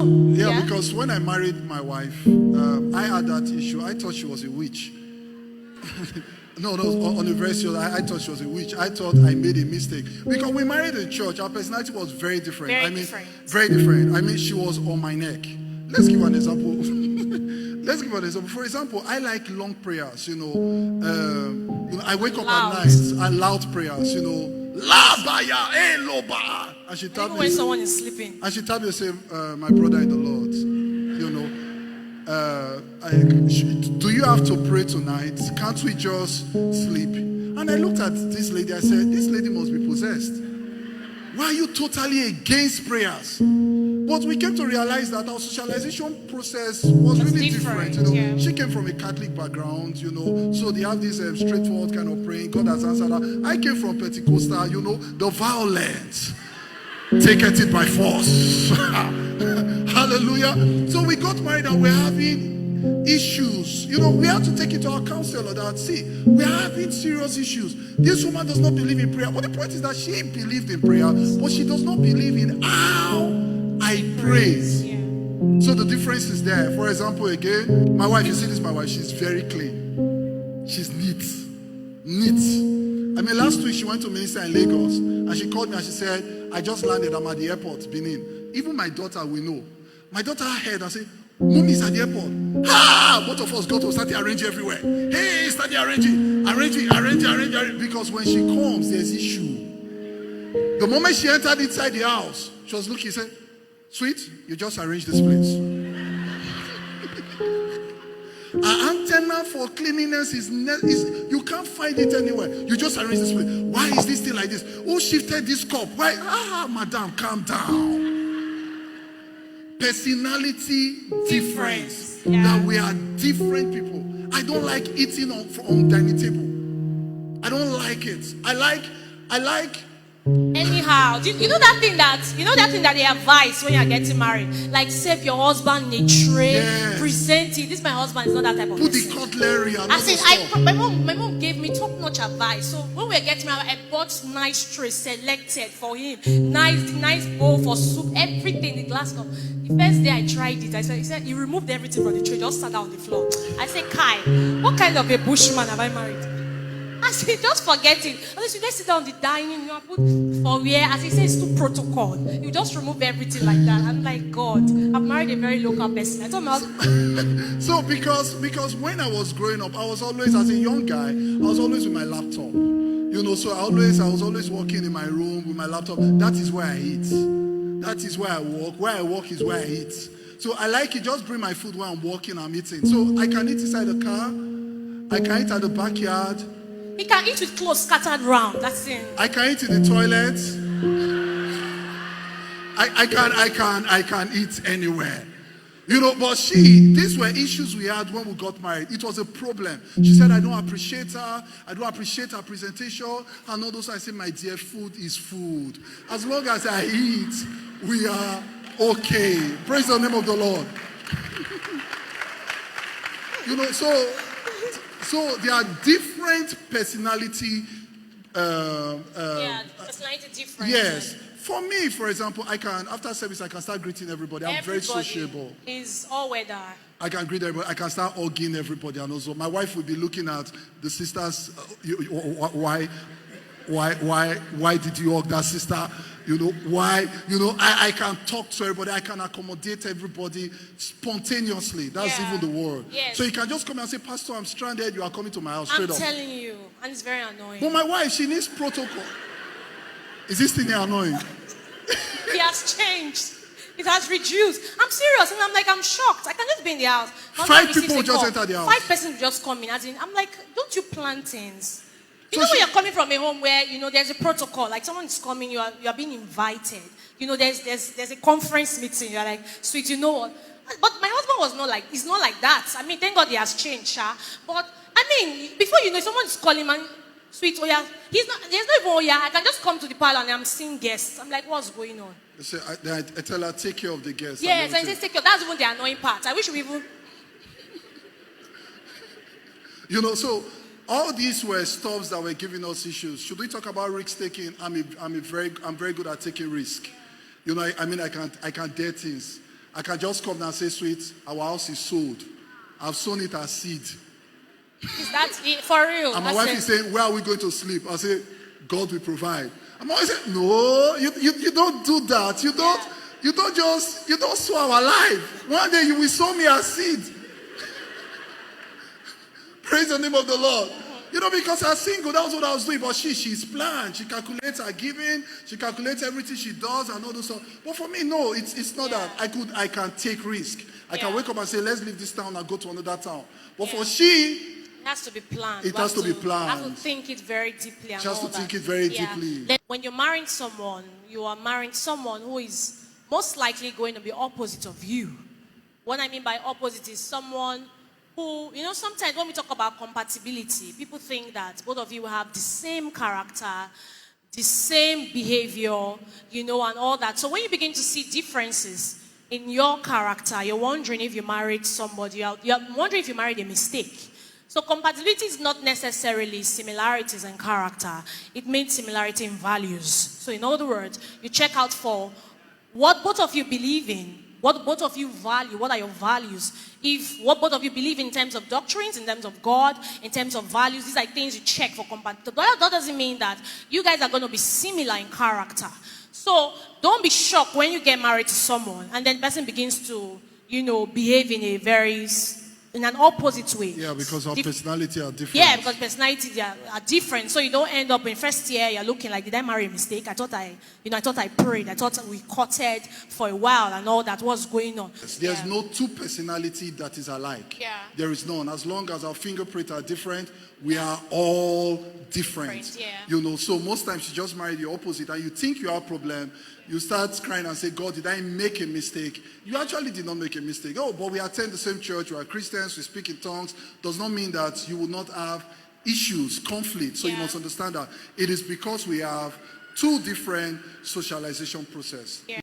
Yeah, because when I married my wife, I had that issue. I thought she was a witch. No, on the very serious, I thought she was a witch. I thought I made a mistake. Because we married in church, our personality was very different. Very different. I mean, she was on my neck. Let's give an example. Let's give an example. For example, I like long prayers, I wake up at night and loud prayers, La baya, loba. And she tapped me. When someone is sleeping. And she tapped me and said, my brother in the Lord, do you have to pray tonight? Can't we just sleep? And I looked at this lady, I said, this lady must be possessed. Why are you totally against prayers? But we came to realize that our socialization process was really different. She came from a Catholic background, so they have this straightforward kind of praying. God has answered her. I came from Pentecostal, the violence. Taketh it by force. Hallelujah. So we got married and we're having issues. We have to take it to our counselor that, see, we're having serious issues. This woman does not believe in prayer. But the point is that she believed in prayer, but she does not believe in how I pray. So the difference is there. For example, again, my wife, you see this, my wife, she's very clean. She's neat. I mean, last week she went to minister in Lagos and she called me and she said, I just landed, I'm at the airport, Benin. Even my daughter will know. My daughter heard and said, Mommy's at the airport. Both of us got to start arranging everywhere. Hey, start arranging. Because when she comes, there's issue. The moment she entered inside the house, she was looking, said, sweet, you just arranged this place. Our antenna for cleanliness is you can't find it anywhere. You just arrange this place. Why is this thing like this? Who shifted this cup? Why? Madam, calm down. Personality difference. That we are different people. I don't like eating on dining table. I don't like it. I like anyhow. You know that thing that they advise when you are getting married, like save your husband in a tray, present it. This my husband is not that type of put person. the cutlery. I said, my mom gave me top-notch advice. So when we were getting married, I bought nice tray selected for him, nice bowl for soup, everything, the glass cup. The first day I tried it, he said he removed everything from the tray, just sat down on the floor. I said, Kai, what kind of a bushman have I married? I said, just forget it. Unless you just sit down on the dining, put for where, as he says, it's too protocol. You just remove everything like that. I'm like, God, I've married a very local person. I told my husband. So because when I was growing up, I was always, as a young guy, I was always with my laptop. So I was always working in my room with my laptop. That is where I eat. That is where I work. Where I work is where I eat. So I like it. Just bring my food while I'm working, I'm eating. So I can eat inside the car. I can eat at the backyard. He can eat with clothes scattered round. That's it. I can eat in the toilet. I can eat anywhere. But these were issues we had when we got married. It was a problem. She said, I don't appreciate her. I don't appreciate her presentation. And all those, I said, my dear, food is food. As long as I eat, we are okay. Praise the name of the Lord. So there are different personality. Personality difference. Yes. For me, for example, after service, I can start greeting everybody. I'm very sociable. Is all weather. I can greet everybody. I can start hugging everybody. And also, my wife will be looking at the sisters. Why did you hug that sister? Why? I can talk to everybody. I can accommodate everybody spontaneously. That's even the word. Yes. So you can just come and say, Pastor, I'm stranded. You are coming to my house straight up. I'm telling you. And it's very annoying. But my wife, she needs protocol. Is this thing annoying? It has changed. It has reduced. I'm serious. And I'm shocked. I can just be in the house. 5 people just enter the house. 5 persons just come in. I'm like, don't you plan things? When you're coming from a home where, there's a protocol. Like someone is coming, you are being invited. There's a conference meeting. You're like, sweet, you know what? But my husband was not like, he's not like that. I mean, thank God he has changed, But, before someone is calling, man, sweet, there's not even I can just come to the parlor and I'm seeing guests. I'm like, what's going on? So I tell her, take care of the guests. Yes, I say take care. That's even the annoying part. I wish we even... So all these were stuffs that were giving us issues. Should we talk about risk taking? I'm very good at taking risk. I can dare things. I can just come and say, sweet, our house is sold. I've sown it as seed. Is that it? For real? And my wife is saying, where are we going to sleep? I say, God will provide. I'm always saying, no, you don't do that. You don't sow our life. One day you will sow me as seed. Praise the name of the Lord. You know, because I was single, that was what I was doing. But she's planned. She calculates her giving. She calculates everything she does and all those stuff. But for me, no, it's not that. I can take risk. I can wake up and say, let's leave this town and go to another town. But for she, it has to be planned. It has to be planned. You have to think it very deeply. And she has all to that. think it very deeply. Then when you're marrying someone, you are marrying someone who is most likely going to be opposite of you. What I mean by opposite is someone who, you know, sometimes when we talk about compatibility, people think that both of you have the same character, the same behavior, you know, and all that. So when you begin to see differences in your character, you're wondering if you married somebody, you're wondering if you married a mistake. So compatibility is not necessarily similarities in character. It means similarity in values. So in other words, you check out for what both of you believe in, what both of you value, what are your values. If what both of you believe in terms of doctrines, in terms of God, in terms of values, these are things you check for compatibility. But that doesn't mean that you guys are going to be similar in character. So don't be shocked when you get married to someone and then the person begins to, you know, behave in an opposite way. Yeah, because our personality are different. Yeah, because personalities are different. So you don't end up in first year, you're looking like, did I marry a mistake? I thought I prayed. I thought we courted for a while and all that. What's going on? There's no two personality that is alike. Yeah. There is none. As long as our fingerprints are different, we are all different. Yeah. You know, so most times you just marry the opposite and you think you have a problem. You start crying and say, God, did I make a mistake? You actually did not make a mistake. Oh, but we attend the same church. We are Christians. We speak in tongues. Does not mean that you will not have issues, conflict. So you must understand that it is because we have two different socialization processes. Yeah.